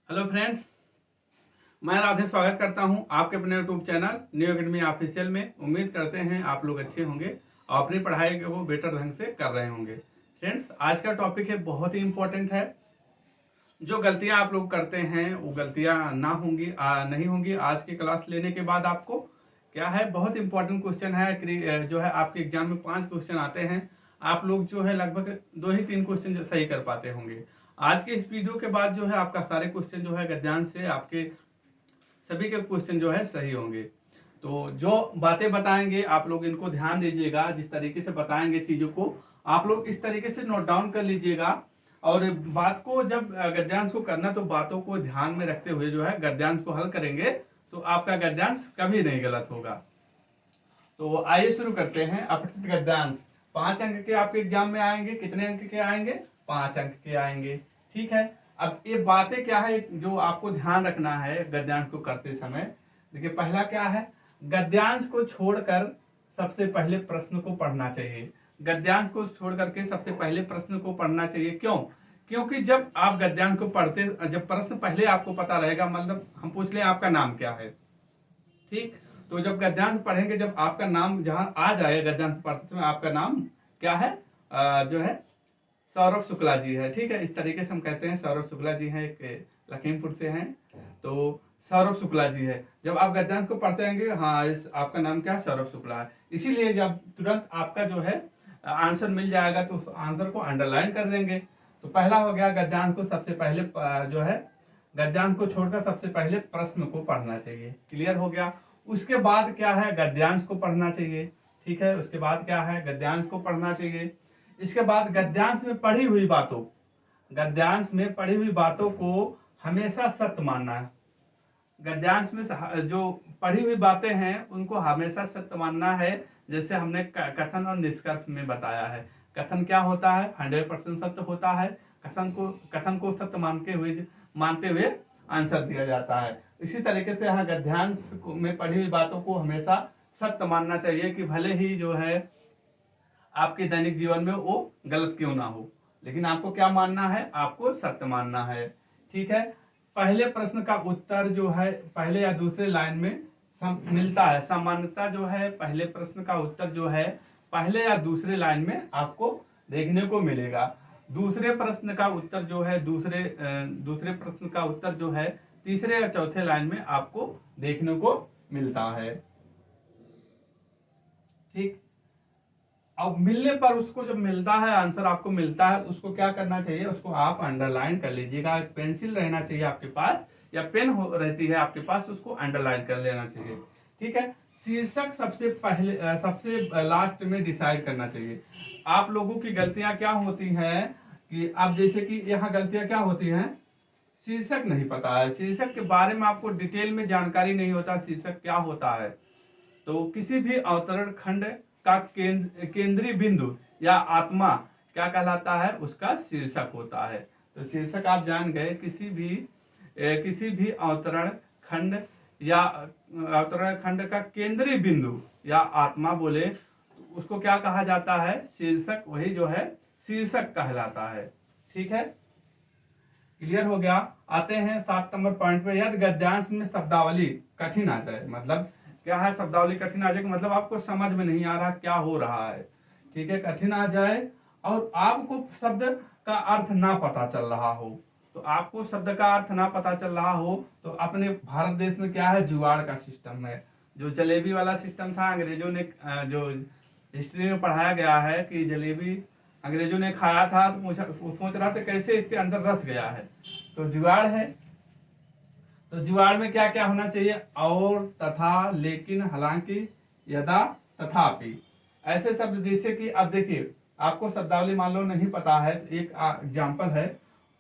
Hello friends, मैं राधे स्वागत करता हूं आपके अपने YouTube channel new academy official में। उम्मीद करते हैं आप लोग अच्छे होंगे और अपनी पढ़ाई को बेटर ढंग से कर रहे होंगे। फ्रेंड्स, आज का टॉपिक है बहुत ही इम्पोर्टेंट है। जो गलतियां आप लोग करते हैं वो गलतियां ना होंगी नहीं होंगी। आज की क्लास लेने के बाद आपको क्या है, बहुत इंपॉर्टेंट क्वेश्चन है जो है आपके एग्जाम में 5 क्वेश्चन आते हैं। आप लोग जो है लगभग 2 ही 3 क्वेश्चन सही कर पाते होंगे। आज के इस वीडियो के बाद जो है आपका सारे क्वेश्चन जो है गद्यांश से आपके सभी के क्वेश्चन जो है सही होंगे। तो जो बातें बताएंगे आप लोग इनको ध्यान दीजिएगा। जिस तरीके से बताएंगे चीजों को आप लोग इस तरीके से नोट डाउन कर लीजिएगा। और बात को जब गद्यांश को करना तो बातों को ध्यान में रखते हुए जो है गद्यांश को हल करेंगे तो आपका गद्यांश कभी नहीं गलत होगा। तो आइए शुरू करते हैं। अपठित गद्यांश 5 अंक के आपके एग्जाम में आएंगे। कितने अंक के आएंगे? 5 अंक के आएंगे। ठीक है, अब ये बातें क्या है जो आपको ध्यान रखना है गद्यांश को करते समय। देखिए, पहला क्या है, गद्यांश को छोड़कर सबसे पहले प्रश्न को पढ़ना चाहिए। गद्यांश को छोड़ करके सबसे पहले प्रश्न को पढ़ना चाहिए। क्यों? क्योंकि जब आप गद्यांश को पढ़ते, जब प्रश्न पहले आपको पता रहेगा, मतलब हम पूछ लें आपका नाम क्या है, ठीक, तो जब गद्यांश पढ़ेंगे, जब आपका नाम जहां आ जाए गद्यांश पढ़ते समय, आपका नाम क्या है, जो है सौरभ शुक्ला जी है। ठीक है, इस तरीके से हम कहते हैं सौरभ शुक्ला जी हैं, एक लखीमपुर से हैं, तो सौरभ शुक्ला जी है। जब आप गद्यांश को पढ़ते रहेंगे, हाँ इस आपका नाम क्या है, सौरभ शुक्ला है। इसीलिए जब तुरंत आपका जो है आंसर मिल जाएगा तो उस आंसर को अंडरलाइन कर देंगे। तो पहला हो गया, गद्यांश को सबसे पहले जो है गद्यांश को छोड़कर सबसे पहले प्रश्न को पढ़ना चाहिए। क्लियर हो गया। उसके बाद क्या है, गद्यांश को पढ़ना चाहिए। ठीक है, उसके बाद क्या है, गद्यांश को पढ़ना चाहिए। इसके बाद गद्यांश में पढ़ी हुई बातों, गद्यांश में पढ़ी हुई बातों को हमेशा सत्य मानना है। गद्यांश में जो पढ़ी हुई बातें हैं उनको हमेशा सत्य मानना है। जैसे हमने कथन और निष्कर्ष में बताया है। कथन क्या होता है, 100% सत्य होता है। कथन को सत्य मानते हुए आंसर दिया जाता है। इसी तरीके से यहाँ गद्यांश में पढ़ी हुई बातों को हमेशा सत्य मानना चाहिए कि भले ही जो है आपके दैनिक जीवन में वो गलत क्यों ना हो, लेकिन आपको क्या मानना है, आपको सत्य मानना है। ठीक है, पहले प्रश्न का उत्तर जो है पहले या दूसरे लाइन में मिलता है। सामान्यता जो है पहले प्रश्न का उत्तर जो है पहले या दूसरे लाइन में आपको देखने को मिलेगा। दूसरे प्रश्न का उत्तर जो है दूसरे प्रश्न का उत्तर जो है तीसरे या चौथे लाइन में आपको देखने को मिलता है। ठीक, अब मिलने पर उसको जब मिलता है, आंसर आपको मिलता है, उसको क्या करना चाहिए, उसको आप अंडरलाइन कर लीजिएगा। एक पेंसिल रहना चाहिए आपके पास या पेन रहती है आपके पास, उसको अंडरलाइन कर लेना चाहिए। ठीक है, शीर्षक सबसे पहले सबसे लास्ट में डिसाइड करना चाहिए। आप लोगों की गलतियां क्या होती हैं कि अब जैसे कि यहाँ गलतियां क्या होती हैं, शीर्षक नहीं पता है, शीर्षक के बारे में आपको डिटेल में जानकारी नहीं होता शीर्षक क्या होता है। तो किसी भी अवतरण खंड का केंद्रीय बिंदु या आत्मा क्या कहलाता है, उसका शीर्षक होता है। तो शीर्षक आप जान गए। किसी भी अवतरण खंड या अवतरण खंड का केंद्रीय बिंदु या आत्मा बोले तो उसको क्या कहा जाता है, शीर्षक। वही जो है शीर्षक कहलाता है। ठीक है, क्लियर हो गया। आते हैं 7 नंबर पॉइंट पे। यदि गद्यांश में शब्दावली कठिन आ जाए, मतलब क्या है, शब्दावली कठिन आ जाए, मतलब आपको समझ में नहीं आ रहा क्या हो रहा है। ठीक है, कठिन आ जाए और आपको शब्द का अर्थ ना पता चल रहा हो, तो आपको शब्द का अर्थ ना पता चल रहा हो तो अपने भारत देश में क्या है, जुगाड़ का सिस्टम है। जो जलेबी वाला सिस्टम था अंग्रेजों ने, जो हिस्ट्री में पढ़ाया गया है कि जलेबी अंग्रेजों ने खाया था तो सोच रहा था कैसे इसके अंदर रस गया है, तो जुगाड़ है। तो जुगाड़ में क्या क्या होना चाहिए, और, तथा, लेकिन, हालांकि, यदा, तथापि, ऐसे शब्द। जैसे कि अब देखिए, आपको शब्दावली मान लो नहीं पता है तो एक एग्जाम्पल है,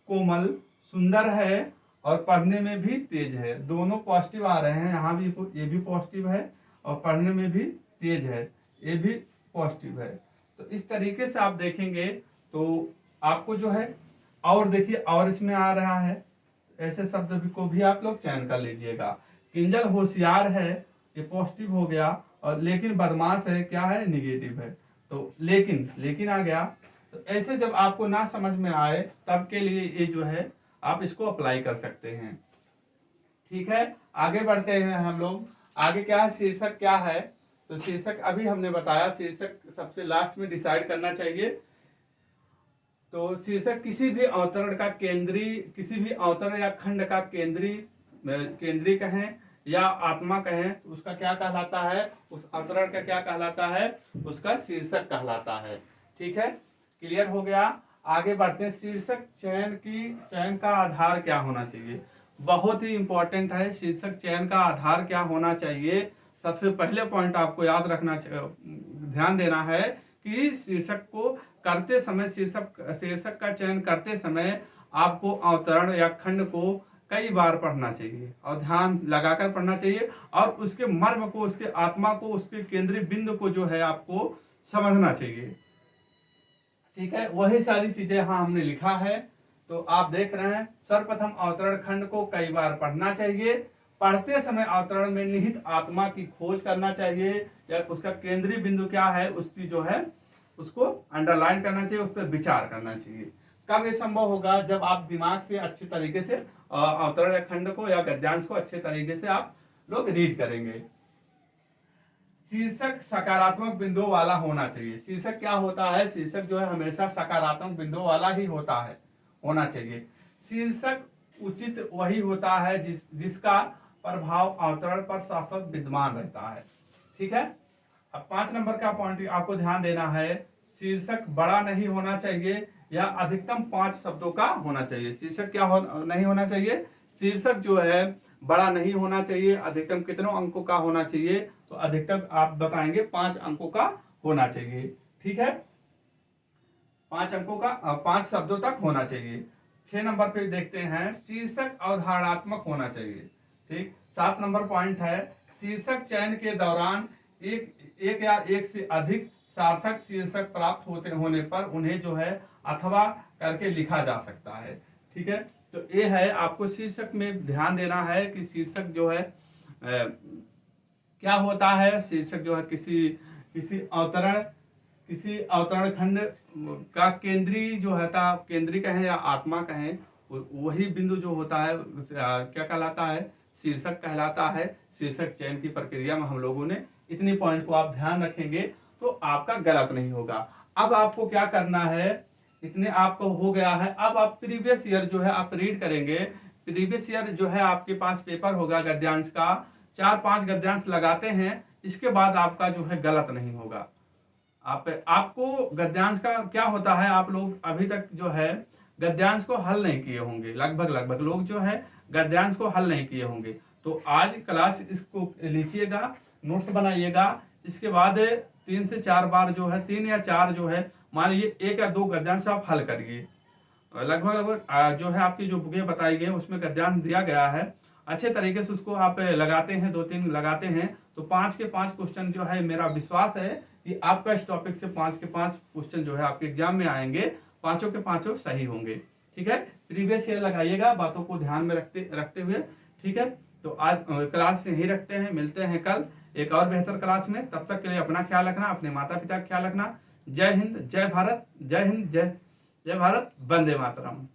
कोमल, सुंदर है और पढ़ने में भी तेज है। दोनों पॉजिटिव आ रहे हैं, यहाँ भी ये भी पॉजिटिव है और पढ़ने में भी तेज है, ये भी पॉजिटिव है। तो इस तरीके से आप देखेंगे तो आपको जो है, और देखिए और इसमें आ रहा है, ऐसे शब्द को भी आप लोग चयन कर लीजिएगा। किंजल होशियार है, ये पॉजिटिव हो गया, और लेकिन बदमाश है, क्या है, निगेटिव है। तो लेकिन आ गया। तो ऐसे जब आपको ना समझ में आए तब के लिए ये जो है आप इसको अप्लाई कर सकते हैं। ठीक है, आगे बढ़ते हैं हम लोग। आगे क्या है, शीर्षक क्या है। तो शीर्षक अभी हमने बताया, शीर्षक सबसे लास्ट में डिसाइड करना चाहिए। तो शीर्षक किसी भी अवतरण का केंद्रीय, किसी भी अवतरण या खंड का केंद्रीय कहें या आत्मा कहें, तो उसका क्या कहलाता है, उस अवतरण का क्या कहलाता है, उसका शीर्षक कहलाता है। ठीक है, क्लियर हो गया। आगे बढ़ते हैं। शीर्षक चयन का आधार क्या होना चाहिए। बहुत ही इंपॉर्टेंट है, शीर्षक चयन का आधार क्या होना चाहिए। सबसे पहले पॉइंट आपको याद रखना, ध्यान देना है कि शीर्षक को करते समय, शीर्षक का चयन करते समय आपको अवतरण या खंड को कई बार पढ़ना चाहिए और ध्यान लगाकर पढ़ना चाहिए, और उसके मर्म को, उसके आत्मा को, उसके केंद्रीय बिंदु को जो है आपको समझना चाहिए। ठीक है, वही सारी चीजें यहाँ हमने लिखा है। तो आप देख रहे हैं, सर्वप्रथम अवतरण खंड को कई बार पढ़ना चाहिए। पढ़ते समय अवतरण में निहित आत्मा की खोज करना चाहिए, या उसका केंद्रीय बिंदु क्या है उसकी जो है उसको अंडरलाइन करना चाहिए, उस पर विचार करना चाहिए। कब ये संभव होगा, जब आप दिमाग से अच्छे तरीके से अवतरण खंड को या गद्यांश को अच्छे तरीके से आप लोग रीड करेंगे। शीर्षक सकारात्मक बिंदुओं वाला होना चाहिए। शीर्षक क्या होता है, शीर्षक जो है हमेशा सकारात्मक बिंदुओं वाला ही होता है, होना चाहिए। शीर्षक उचित वही होता है जिसका प्रभाव अवतरण पर शाश्वत विद्यमान रहता है। ठीक है, अब 5 नंबर का पॉइंट आपको ध्यान देना है। शीर्षक बड़ा नहीं होना चाहिए या अधिकतम 5 शब्दों का होना चाहिए। शीर्षक क्या नहीं होना चाहिए, शीर्षक जो है बड़ा नहीं होना चाहिए। अधिकतम कितनों अंकों का होना चाहिए, तो अधिकतम आप बताएंगे 5 अंकों का होना चाहिए। ठीक है, 5 अंकों का, 5 शब्दों तक होना चाहिए। 6 नंबर पे देखते हैं, शीर्षक अवधारणात्मक होना चाहिए। ठीक, 7 नंबर पॉइंट है, शीर्षक चयन के दौरान एक या एक से अधिक सार्थक शीर्षक प्राप्त होने पर उन्हें जो है अथवा करके लिखा जा सकता है। ठीक है, तो ये है, आपको शीर्षक में ध्यान देना है कि शीर्षक जो है क्या होता है। शीर्षक जो है किसी अवतरण खंड का केंद्रीय जो है, केंद्रीय कहें या आत्मा कहें, वही बिंदु जो होता है क्या कहलाता है, शीर्षक कहलाता है। शीर्षक चयन की प्रक्रिया में हम लोगों ने इतने पॉइंट को आप ध्यान रखेंगे तो आपका गलत नहीं होगा। अब आपको क्या करना है, इतने आपको हो गया है। अब आप प्रीवियस ईयर जो है आप रीड करेंगे। प्रीवियस ईयर जो है आपके पास पेपर होगा गद्यांश का, 4-5 गद्यांश लगाते हैं, इसके बाद आपका जो है गलत नहीं होगा। आपको गद्यांश का क्या होता है, आप लोग अभी तक जो है गद्यांश को हल नहीं किए होंगे, लगभग लोग जो है गद्यांश को हल नहीं किए होंगे। तो आज क्लास इसको लीजिएगा, नोट्स बनाइएगा, इसके बाद 3 से 4 बार जो है, 3 या 4 जो है, मान लीजिए 1 या 2 गद्यांश आप हल करिए। लगभग जो है आपकी जो बुकें बताई गई उसमें गद्यांश दिया गया है, अच्छे तरीके से उसको आप लगाते हैं, 2-3 लगाते हैं, तो 5 के 5 क्वेश्चन जो है, मेरा विश्वास है कि आपका इस टॉपिक से 5 के 5 क्वेश्चन जो है आपके एग्जाम में आएंगे, 5 के 5 सही होंगे। ठीक है, प्रीवियस ईयर लगाइएगा, बातों को ध्यान में रखते हुए। ठीक है, तो आज क्लास यही रखते हैं, मिलते हैं कल एक और बेहतर क्लास में। तब तक के लिए अपना ख्याल रखना, अपने माता पिता का ख्याल रखना। जय हिंद, जय भारत, जय हिंद, जय भारत, वंदे मातरम।